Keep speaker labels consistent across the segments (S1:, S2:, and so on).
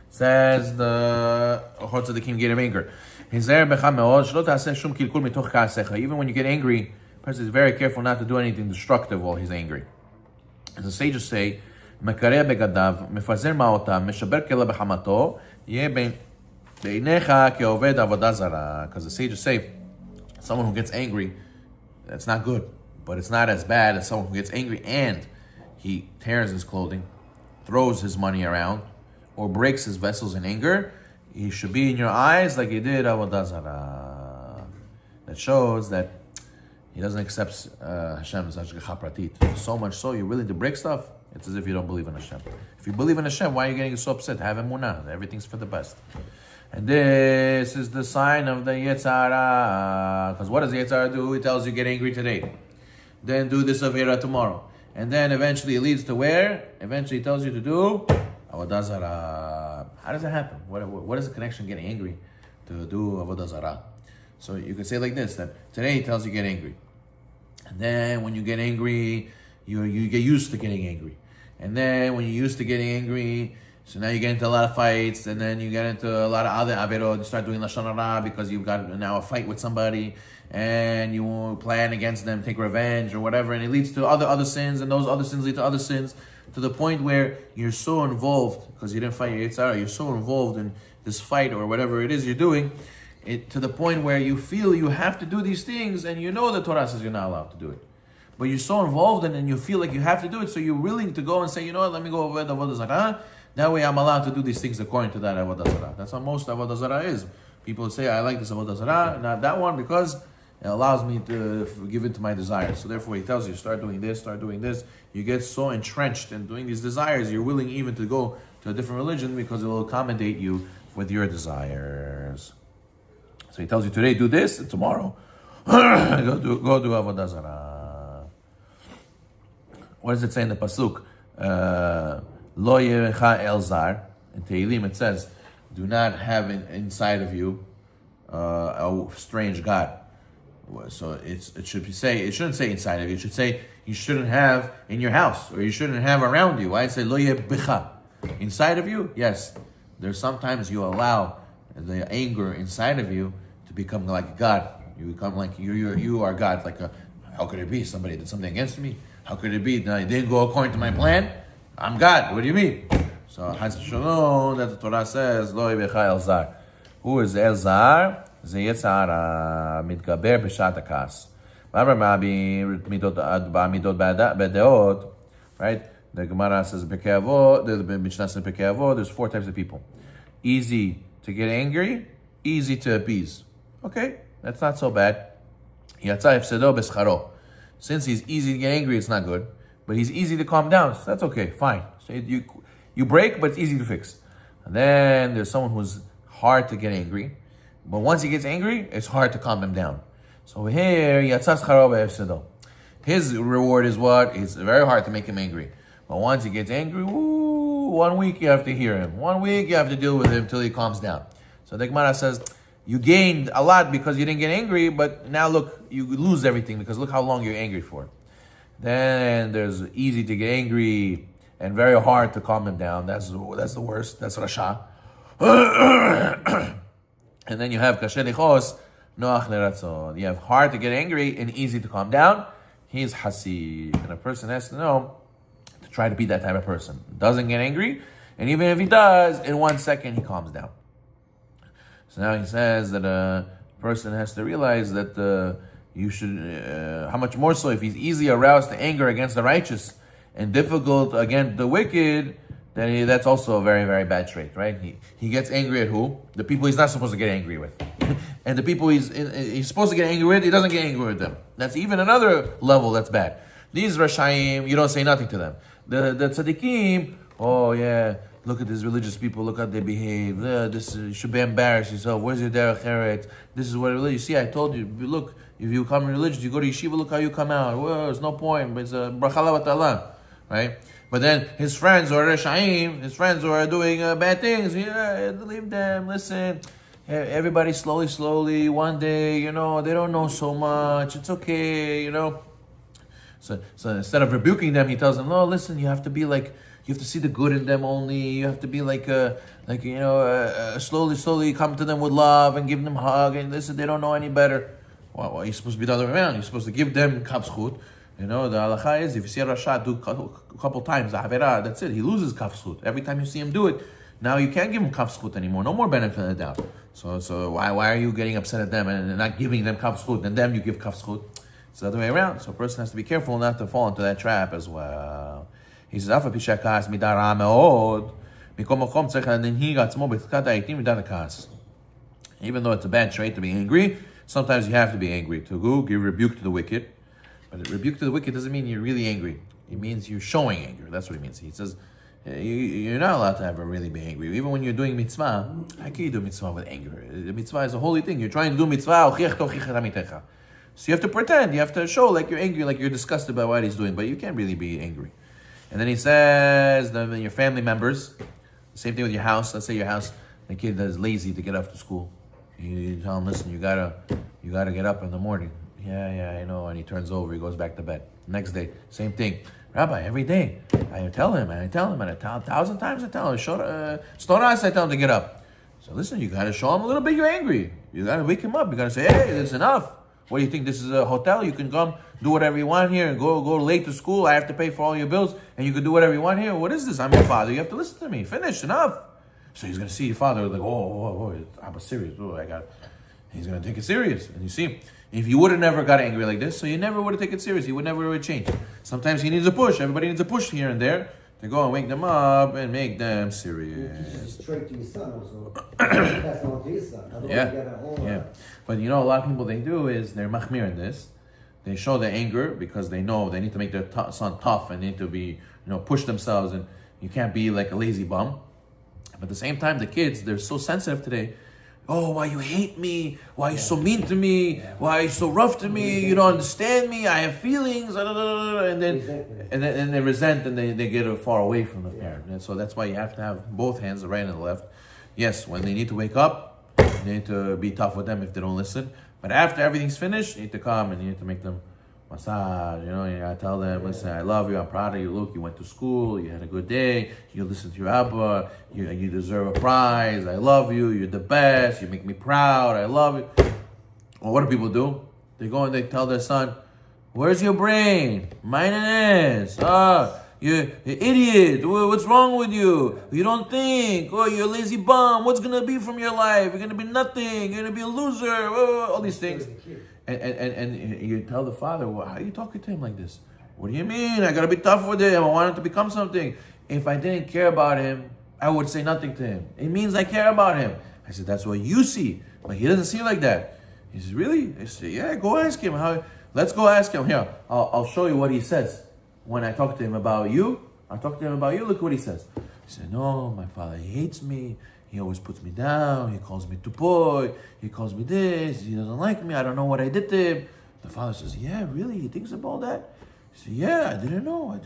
S1: Says the Orchot Tzadikim get of anger. Even when you get angry, the person is very careful not to do anything destructive while he's angry. As the sages say, because the sages say, someone who gets angry, that's not good, but it's not as bad as someone who gets angry and he tears his clothing, throws his money around, or breaks his vessels in anger. He should be in your eyes like he did Avodah Zarah. That shows that he doesn't accept Hashem's hashgacha pratit. So much so, you're willing to break stuff. It's as if you don't believe in Hashem. If you believe in Hashem, why are you getting so upset? Have emunah. Everything's for the best. And this is the sign of the Yetzer Hara. Because what does the Yetzer Hara do? He tells you get angry today. Then do this Avera tomorrow. And then eventually it leads to where? Eventually he tells you to do Avodah Zarah. How does that happen? What is the connection getting angry to do Avodah Zarah? So you can say like this, that today he tells you get angry. And then when you get angry, you get used to getting angry. And then when you're used to getting angry, so now you get into a lot of fights, and then you get into a lot of other averot. You start doing lashon hara because you've got now a fight with somebody, and you plan against them, take revenge or whatever, and it leads to other sins, and those other sins lead to other sins, to the point where you're so involved, because you didn't fight your Yetzer Hara, you're so involved in this fight or whatever it is you're doing, to the point where you feel you have to do these things, and you know the Torah says you're not allowed to do it. But you're so involved in it, and you feel like you have to do it, so you're willing to go and say, you know what, let me go over the Avodah Zarah. That way I'm allowed to do these things according to that Avodah Zarah. That's how most Avodah Zarah is. People say, I like this Avodah Zarah, not that one, because it allows me to give in to my desires. So therefore he tells you, start doing this. You get so entrenched in doing these desires, you're willing even to go to a different religion because it will accommodate you with your desires. So he tells you today do this, and tomorrow go do Avodah Zarah. What does it say in the pasuk? Lo yerecha el zar. In Tehillim it says, do not have inside of you a strange god. So it shouldn't say inside of you. It should say you shouldn't have in your house, or you shouldn't have around you. Why say lo yebecha? Inside of you, yes. There's sometimes you allow the anger inside of you to become like God. You become like you are God. Like how could it be? Somebody did something against me. How could it be? It didn't go according to my plan. I'm God. What do you mean? So Chas Shalom, that the Torah says lo yebecha el zar. Who is el zar? זה יצר המתגבר בשעת הכעס. בעמידות בדעות, right? The Gemara says, there's 4 types of people. Easy to get angry, easy to appease. Okay, that's not so bad. Since he's easy to get angry, it's not good. But he's easy to calm down, so that's okay, fine. So you break, but it's easy to fix. And then there's someone who's hard to get angry. But once he gets angry, it's hard to calm him down. So here, his reward is what? It's very hard to make him angry. But once he gets angry, 1 week you have to hear him. 1 week you have to deal with him till he calms down. So the Gemara says, you gained a lot because you didn't get angry, but now look, you lose everything because look how long you're angry for. Then there's easy to get angry and very hard to calm him down. That's the worst. That's Rasha. And then you have kasher lichos, noach leratzon. You have hard to get angry and easy to calm down. He's hasid. And a person has to know to try to be that type of person. Doesn't get angry, and even if he does, in 1 second he calms down. So now he says that a person has to realize that you should, how much more so if he's easily aroused to anger against the righteous and difficult against the wicked, then that's also a very, very bad trait, right? He gets angry at who? The people he's not supposed to get angry with. And the people he's supposed to get angry with, he doesn't get angry with them. That's even another level that's bad. These Rashaim, you don't say nothing to them. The Tzadikim, oh yeah, look at these religious people, look how they behave. You should be embarrassed yourself. Where's your derech eretz? This is what religion. See, I told you, look, if you come in religion, you go to yeshiva, look how you come out. Well, there's no point, but it's a brachala batala, right? But then his friends who are Reshaim, his friends who are doing bad things, leave them, listen. Everybody slowly, one day, they don't know so much. It's okay, So instead of rebuking them, he tells them, no, listen, you have to be like You have to see the good in them only. You have to be slowly come to them with love and give them a hug. And listen, they don't know any better. Well, you're supposed to be the other way around. You're supposed to give them kaf zchut. The halacha is if you see a rasha do a couple times, that's it. He loses kaf zchut. Every time you see him do it, now you can't give him kaf zchut anymore. No more benefit of the doubt. So why are you getting upset at them and not giving them kaf zchut, and them you give kaf zchut? It's the other way around. So a person has to be careful not to fall into that trap as well. He says, even though it's a bad trait to be angry, sometimes you have to be angry. To go give rebuke to the wicked. But rebuke to the wicked doesn't mean you're really angry. It means you're showing anger. That's what it means. He says, you're not allowed to ever really be angry. Even when you're doing mitzvah, how can you do mitzvah with anger? The mitzvah is a holy thing. You're trying to do mitzvah. So you have to pretend. You have to show like you're angry, like you're disgusted by what he's doing. But you can't really be angry. And then he says, your family members, same thing with your house. Let's say your house, the kid is lazy to get up to school. You tell him, listen, you gotta get up in the morning. Yeah, I know. And he turns over, he goes back to bed. Next day, same thing. Rabbi, every day, I tell him, and 1,000 times I tell him, Storas, I tell him to get up. So listen, you gotta show him a little bit you're angry. You gotta wake him up. You gotta say, hey, it's enough. What do you think? This is a hotel? You can come do whatever you want here. Go late to school. I have to pay for all your bills, and you can do whatever you want here. What is this? I'm your father. You have to listen to me. Finish. Enough. So he's gonna see your father like, I'm serious. He's gonna take it serious. And you see, if you would have never got angry like this, so you never would have taken it serious. You would never would change. Sometimes he needs a push. Everybody needs a push here and there to go and wake them up and make them serious.
S2: You teach it straight to your son also. That's not to his son.
S1: Yeah. But a lot of people, they do is they're machmir in this. They show their anger because they know they need to make their son tough and need to be, push themselves, and you can't be like a lazy bum. But at the same time, the kids, they're so sensitive today. Oh, why you hate me? Why are you so mean to me? Why are you so rough to me? You don't understand me. I have feelings. And then they resent and they get far away from the parent. And so that's why you have to have both hands, the right and the left. Yes, when they need to wake up, you need to be tough with them if they don't listen. But after everything's finished, you need to come and you need to make them massage. You gotta tell them, listen, I love you, I'm proud of you. Look, you went to school, you had a good day, you listened to your Abba, you deserve a prize, I love you, you're the best, you make me proud, I love you. Well, what do people do? They go and they tell their son, where's your brain? Mine is. You're an idiot. What's wrong with you? You don't think. Oh, you're a lazy bum. What's going to be from your life? You're going to be nothing. You're going to be a loser. All these things. And you tell the father, well, how are you talking to him like this? What do you mean? I got to be tough with him. I want him to become something. If I didn't care about him, I would say nothing to him. It means I care about him. I said, that's what you see. But he doesn't see like that. He says, really? I said, yeah, go ask him. Let's go ask him. Here, I'll show you what he says. When I talk to him about you, look what he says. He said, no, my father, he hates me. He always puts me down. He calls me tupoy. He calls me this. He doesn't like me. I don't know what I did to him. The father says, yeah, really? He thinks about that? He said, yeah, I didn't know.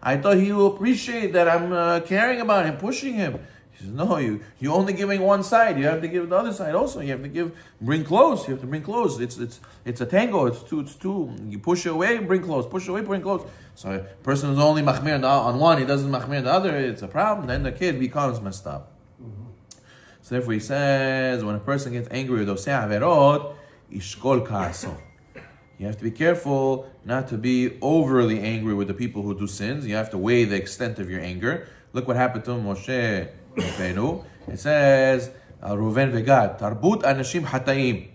S1: I thought he will appreciate that I'm caring about him, pushing him. He says, no, you're only giving one side. You have to give the other side also. You have to bring close. You have to bring close. It's a tango. It's two. You push away, bring close. Push away, bring close. So a person is only machmir on one, he doesn't machmir the other, it's a problem. Then the kid becomes messed up. So therefore he says, when a person gets angry with oseh averot, ishkol ka'aso. You have to be careful not to be overly angry with the people who do sins. You have to weigh the extent of your anger. Look what happened to Moshe Rabbeinu. It says, Reuven vegad, tarbut anashim hatayim.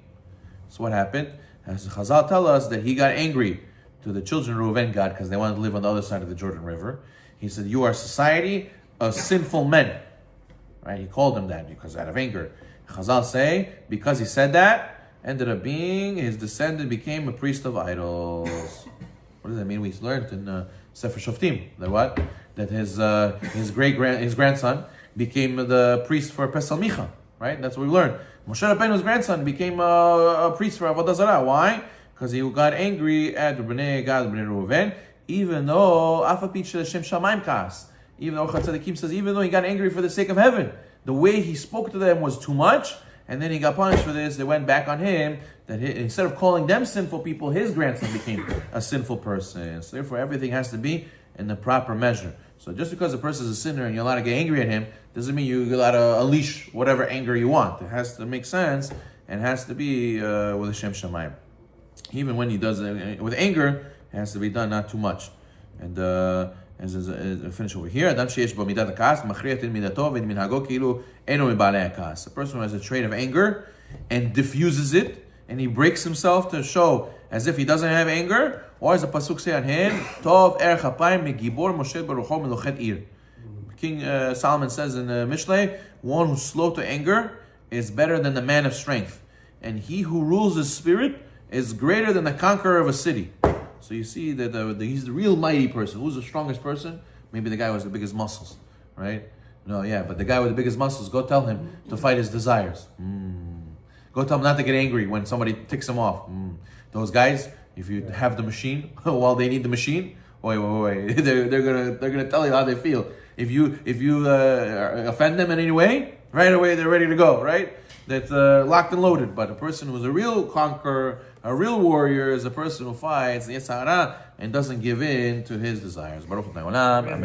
S1: So what happened? As Chazal tell us that he got angry to the children of Reuven God because they wanted to live on the other side of the Jordan River. He said, you are a society of sinful men. Right? He called them that because out of anger. Chazal say, because he said that, ended up being, his descendant became a priest of idols. What does that mean? We learned in Sefer Shoftim that what? That his grandson became the priest for Pesel Micha. Right? That's what we learned. Moshe Rabbeinu's grandson became a priest for Avodah Zarah. Why? Because he got angry at Bnei Gad, Bnei Reuven, even though even though Orchot Tzadikim says, even though he got angry for the sake of heaven, the way he spoke to them was too much, and then he got punished for this. They went back on him, that instead of calling them sinful people, his grandson became a sinful person. So therefore everything has to be in the proper measure. So just because a person is a sinner and you're allowed to get angry at him, doesn't mean you're allowed to unleash whatever anger you want. It has to make sense and has to be with a Shem Shamayim. Even when he does it with anger, it has to be done not too much. And as finish over here, Adam sheyesh bo midat hakas machriyat in midato v'minhago kilu eno mibalei hakas. A person who has a trait of anger and diffuses it, and he breaks himself to show as if he doesn't have anger, or as the pasuk say on him, Tov er chapayim megibor Moshe barucho melochet ir. King Solomon says in the Mishlei, one who's slow to anger is better than the man of strength, and he who rules his spirit is greater than the conqueror of a city. So you see that he's the real mighty person. Who's the strongest person? Maybe the guy who has the biggest muscles, right? No, yeah, but the guy with the biggest muscles, go tell him to fight his desires. Go tell him not to get angry when somebody ticks him off. Those guys, if you have the machine while they need the machine, wait, they're gonna tell you how they feel. If you offend them in any way, right away they're ready to go, right? That's locked and loaded. But a person who's a real conqueror, a real warrior, is a person who fights and doesn't give in to his desires. Baruch Amen.